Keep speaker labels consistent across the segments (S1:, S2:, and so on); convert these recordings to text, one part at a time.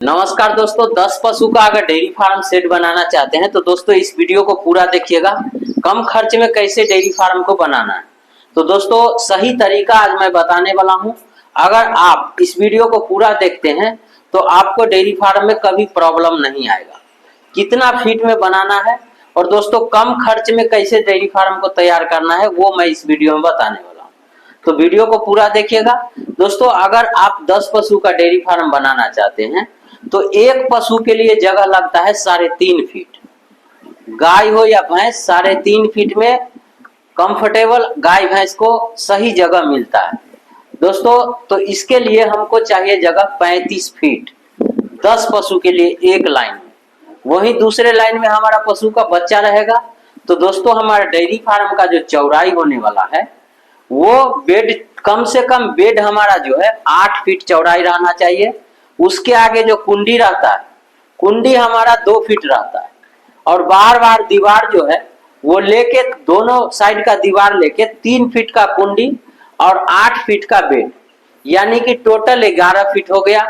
S1: नमस्कार दोस्तों, 10 पशु का अगर डेयरी फार्म सेट बनाना चाहते हैं तो दोस्तों इस वीडियो को पूरा देखिएगा। कम खर्च में कैसे डेयरी फार्म को बनाना है तो दोस्तों सही तरीका आज मैं बताने वाला हूं। अगर आप इस वीडियो को पूरा देखते हैं तो आपको डेयरी फार्म में कभी प्रॉब्लम नहीं आएगा। कितना फीट में बनाना है और दोस्तों कम खर्च में कैसे डेयरी फार्म को तैयार करना है वो मैं इस वीडियो में बताने वाला हूँ। तो वीडियो को पूरा देखिएगा। दोस्तों अगर आप 10 पशु का डेयरी फार्म बनाना चाहते हैं तो एक पशु के लिए जगह लगता है 3.5 फीट। गाय हो या भैंस 3.5 फीट में कंफर्टेबल गाय भैंस को सही जगह मिलता है दोस्तों। तो इसके लिए हमको चाहिए जगह 35 फीट 10 पशु के लिए एक लाइन में। वहीं दूसरे लाइन में हमारा पशु का बच्चा रहेगा। तो दोस्तों हमारा डेयरी फार्म का जो चौड़ाई होने वाला है वो बेड कम से कम बेड हमारा जो है 8 फीट चौड़ाई रहना चाहिए। उसके आगे जो कुंडी रहता है कुंडी हमारा 2 फीट रहता है और बार बार दीवार जो है वो लेके दोनों साइड का दीवार लेके 3 फीट का कुंडी और 8 फीट का बेड, यानी कि टोटल 11 फीट हो गया।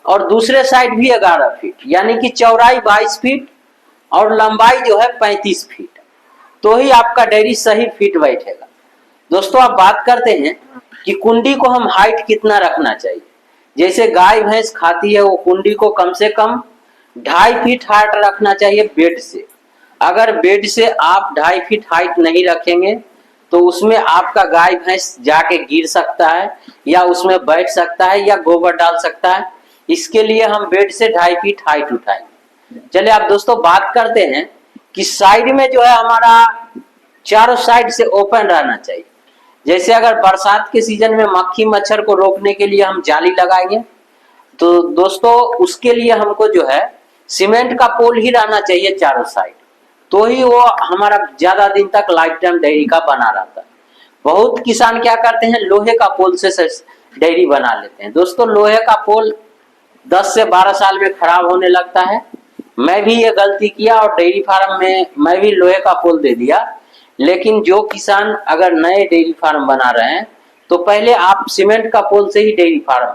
S1: और दूसरे साइड भी 11 फीट, यानी कि चौड़ाई 22 फीट और लंबाई जो है 35 फीट। तो ही आपका डेयरी सही फिट बैठेगा। दोस्तों आप बात करते हैं कि कुंडी को हम हाइट कितना रखना चाहिए। जैसे गाय भैंस खाती है वो कुंडी को कम से कम 2.5 फीट हाइट रखना चाहिए बेड से। अगर बेड से आप 2.5 फीट हाइट नहीं रखेंगे तो उसमें आपका गाय भैंस जाके गिर सकता है या उसमें बैठ सकता है या गोबर डाल सकता है। इसके लिए हम बेड से 2.5 फीट हाइट उठाएंगे। चलिए आप दोस्तों बात करते हैं कि साइड में जो है हमारा चारों साइड से ओपन रहना चाहिए। जैसे अगर बरसात के सीजन में मक्खी मच्छर को रोकने के लिए हम जाली लगाएंगे तो दोस्तों उसके लिए हमको जो है सीमेंट का पोल ही रहना चाहिए चारों साइड। तो ही वो हमारा ज्यादा दिन तक लाइफ टाइम डेयरी का बना रहता है। बहुत किसान क्या करते हैं लोहे का पोल से डेयरी बना लेते हैं। दोस्तों लोहे का पोल 10 से 12 साल में खराब होने लगता है। मैं भी ये गलती किया और डेयरी फार्म में मैं भी लोहे का पोल दे दिया। लेकिन जो किसान अगर नए डेयरी फार्म बना रहे हैं तो पहले आप सीमेंट का पोल से ही डेयरी फार्म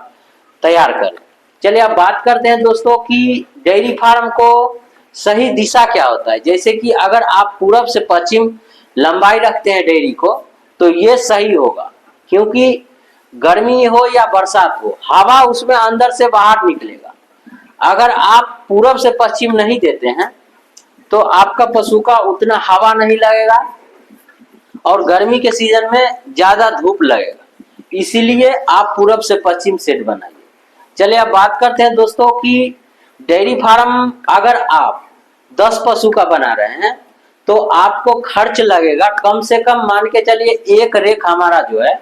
S1: तैयार करें। चलिए अब बात करते हैं दोस्तों कि डेयरी फार्म को सही दिशा क्या होता है। जैसे कि अगर आप पूरब से पश्चिम लंबाई रखते हैं डेयरी को तो ये सही होगा, क्योंकि गर्मी हो या बरसात हो हवा उसमें अंदर से बाहर निकलेगा। अगर आप पूरब से पश्चिम नहीं देते हैं तो आपका पशु का उतना हवा नहीं लगेगा और गर्मी के सीजन में ज्यादा धूप लगेगा। इसीलिए आप पूरब से पश्चिम सेट बनाइए। चलिए अब बात करते हैं दोस्तों कि डेयरी फार्म अगर आप 10 पशु का बना रहे हैं तो आपको खर्च लगेगा कम से कम, मान के चलिए एक रेक हमारा जो है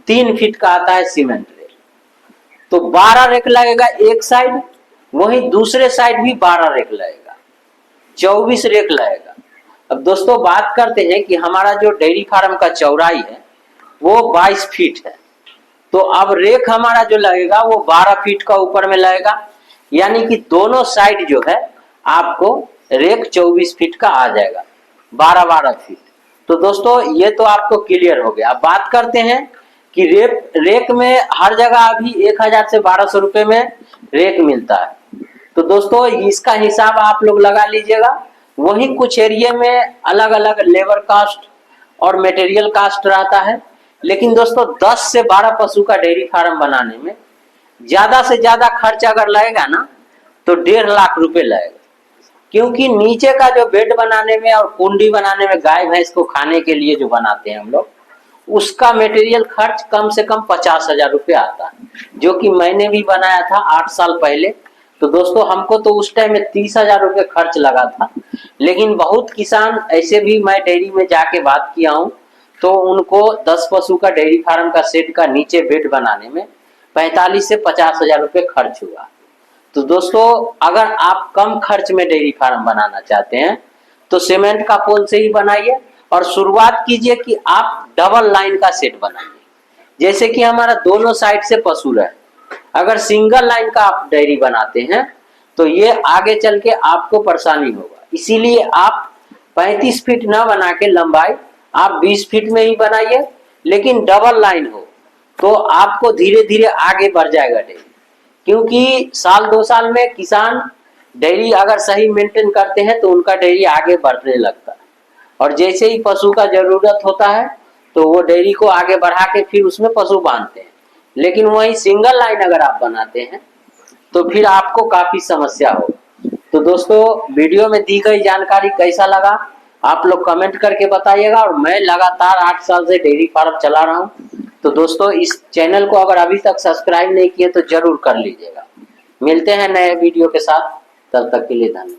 S1: 3 फीट का आता है सीमेंट रेक, तो 12 रेक लगेगा एक साइड। वहीं दूसरे साइड भी 12 रेक लगेगा, 24 रेक लगेगा। अब दोस्तों बात करते हैं कि हमारा जो डेयरी फार्म का चौड़ाई है वो 22 फीट है। तो अब रेक हमारा जो लगेगा वो 12 फीट का ऊपर में लगेगा, यानी कि दोनों साइड जो है आपको रेक 24 फीट का आ जाएगा, 12-12 फीट। तो दोस्तों ये तो आपको क्लियर हो गया। अब बात करते हैं कि रेक में हर जगह अभी 1000 से 1200 रुपए में रेक मिलता है। तो दोस्तों इसका हिसाब आप लोग लगा लीजिएगा। वहीं कुछ एरिया में अलग अलग लेबर कास्ट और मटेरियल कास्ट रहता है। लेकिन दोस्तों 10 से 12 पशु का डेयरी फार्म बनाने में ज्यादा से ज्यादा खर्च अगर लगेगा ना तो 1.5 लाख रुपए लगेगा, क्योंकि नीचे का जो बेड बनाने में और कुंडी बनाने में गाय भैंस को खाने के लिए जो बनाते हैं हम लोग, उसका मटेरियल खर्च कम से कम 50,000 रुपये आता है, जो कि मैंने भी बनाया था 8 साल पहले। तो दोस्तों हमको तो उस टाइम में 30,000 रुपये खर्च लगा था। लेकिन बहुत किसान ऐसे भी मैं डेयरी में जाके बात किया हूँ तो उनको 10 पशु का डेयरी फार्म का सेट का नीचे बेड बनाने में 45 से 50,000 रुपये खर्च हुआ। तो दोस्तों अगर आप कम खर्च में डेयरी फार्म बनाना चाहते हैं तो सीमेंट का पोल से ही बनाइए और शुरुआत कीजिए कि आप डबल लाइन का सेट बनाइए। जैसे कि हमारा दोनों साइड से पशु रहे। अगर सिंगल लाइन का आप डेयरी बनाते हैं तो ये आगे चल के आपको परेशानी होगा। इसीलिए आप 35 फीट ना बना के लंबाई आप 20 फीट में ही बनाइए, लेकिन डबल लाइन हो तो आपको धीरे धीरे आगे बढ़ जाएगा डेयरी। क्योंकि साल 2 साल में किसान डेयरी अगर सही मेंटेन करते हैं तो उनका डेयरी आगे बढ़ने लगता है, और जैसे ही पशु का जरूरत होता है तो वो डेयरी को आगे बढ़ा के फिर उसमें पशु बांधते हैं। लेकिन वही सिंगल लाइन अगर आप बनाते हैं तो फिर आपको काफी समस्या होगी। तो दोस्तों, वीडियो में दी गई जानकारी कैसा लगा आप लोग कमेंट करके बताइएगा। और मैं लगातार 8 साल से डेयरी फार्म चला रहा हूं, तो दोस्तों इस चैनल को अगर अभी तक सब्सक्राइब नहीं किए तो जरूर कर लीजिएगा। मिलते हैं नए वीडियो के साथ, तब तक के लिए धन्यवाद।